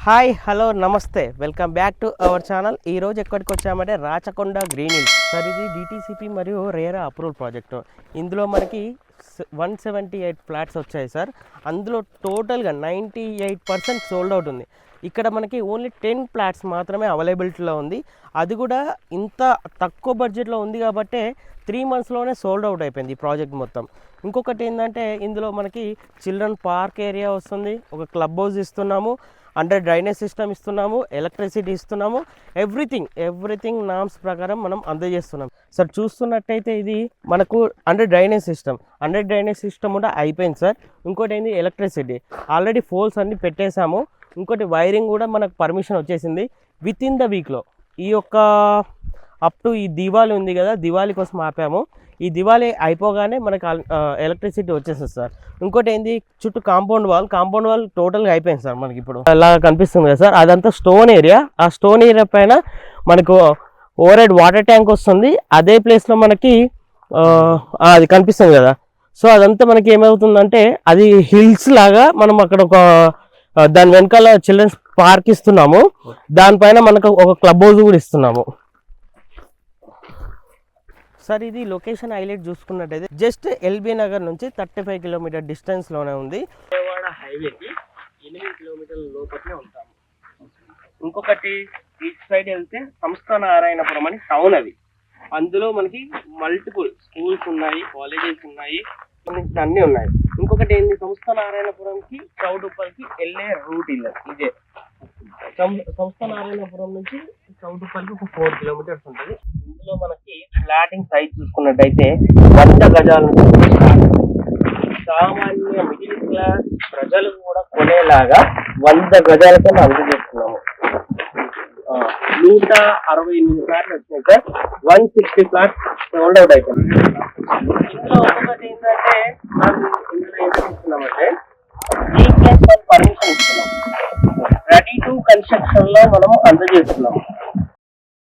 Hi hello నమస్తే welcome back to our channel. ఈరోజు ఎక్కడికి వచ్చామంటే రాచకొండ గ్రీన్ హిల్స్ సార్. ఇది డిటీసీపీ మరియు రేరా అప్రూవల్ ప్రాజెక్టు. ఇందులో మనకి 178 ఫ్లాట్స్ వచ్చాయి సార్. అందులో టోటల్గా 98% సోల్డ్ అవుట్ ఉంది. ఇక్కడ మనకి ఓన్లీ 10 ఫ్లాట్స్ మాత్రమే అవైలబిలిటీలో ఉంది. అది కూడా ఇంత తక్కువ బడ్జెట్లో ఉంది కాబట్టి 3 మంత్స్లోనే సోల్డ్ అవుట్ అయిపోయింది ఈ ప్రాజెక్ట్ మొత్తం. ఇంకొకటి ఏంటంటే ఇందులో మనకి చిల్డ్రన్ పార్క్ ఏరియా వస్తుంది, ఒక క్లబ్ హౌస్ ఇస్తున్నాము, అండర్ డ్రైనేజ్ సిస్టమ్ ఇస్తున్నాము, ఎలక్ట్రిసిటీ ఇస్తున్నాము, ఎవ్రీథింగ్ నామ్స్ ప్రకారం మనం అందజేస్తున్నాం సార్. చూస్తున్నట్టయితే ఇది మనకు అండర్ డ్రైనేజ్ సిస్టమ్ కూడా అయిపోయింది సార్. ఇంకోటి ఏంది ఎలక్ట్రిసిటీ ఆల్రెడీ పోల్స్ అన్ని పెట్టేశాము. ఇంకోటి వైరింగ్ కూడా మనకు పర్మిషన్ వచ్చేసింది విత్ ఇన్ ద వీక్లో. ఈ యొక్క అప్ టు ఈ దివాళీ ఉంది కదా, దివాళీ కోసం ఆపాము. ఈ దివాళీ అయిపోగానే మనకు ఎలక్ట్రిసిటీ వచ్చేస్తుంది సార్. ఇంకోటి ఏంది చుట్టూ కాంపౌండ్ వాల్ టోటల్గా అయిపోయింది సార్. మనకి ఇప్పుడు అలా కనిపిస్తుంది కదా సార్, అదంతా స్టోన్ ఏరియా. ఆ స్టోన్ ఏరియా పైన మనకు ఓవర్ హెడ్ వాటర్ ట్యాంక్ వస్తుంది. అదే ప్లేస్లో మనకి అది కనిపిస్తుంది కదా. సో అదంతా మనకి ఏమవుతుందంటే అది హిల్స్ లాగా మనం అక్కడ ఒక దాని వెనకాల చిల్డ్రన్స్ పార్క్ ఇస్తున్నాము. దానిపైన మనకు ఒక క్లబ్ హౌస్ కూడా ఇస్తున్నాము సార్. ఇది లొకేషన్ హైలైట్ చూసుకున్నట్టయితే జస్ట్ ఎల్బీ నగర్ నుంచి 35 కిలోమీటర్ డిస్టెన్స్లోనే ఉంది. విజయవాడ హైవేకి 8 కిలోమీటర్ల లోపలనే ఉంటాము. ఇంకొకటి ఈస్ట్ సైడ్ వెళ్తే సంస్థ నారాయణపురం అని టౌన్. అది అందులో మనకి మల్టిపుల్ స్కూల్స్ ఉన్నాయి, కాలేజెస్ ఉన్నాయి, అన్నీ ఉన్నాయి. ఇంకొకటి ఏంటి సంస్థ నారాయణపురంకి చౌటుప్పల్కి వెళ్ళే రూట్ ఇదే. సంస్థ నారాయణపురం నుంచి చౌటుప్పల్కి ఒక 4 కిలోమీటర్స్ ఉంటుంది. ఇందులో మనకి ఫ్లాటింగ్ సైజ్ చూసుకున్నట్టయితే 100 గజాల నుంచి సామాన్య మిడిల్ క్లాస్ ప్రజలు కూడా కొనేలాగా 100 గజాలతో అందజేస్తున్నాము. 168 ఫ్లాట్లు వచ్చినాయి సార్. 160 ఫ్లాట్స్ సోల్డ్ అవుట్ అయిపోయింది. ఇందులో ఒక్కొక్కటి ఏంటంటే ఇందులో ఏం చేస్తున్నామంటే G+1 పర్మిషన్ ఇస్తున్నాం. రెడీ టు కన్స్ట్రక్షన్ లో మనం అందజేస్తున్నాం.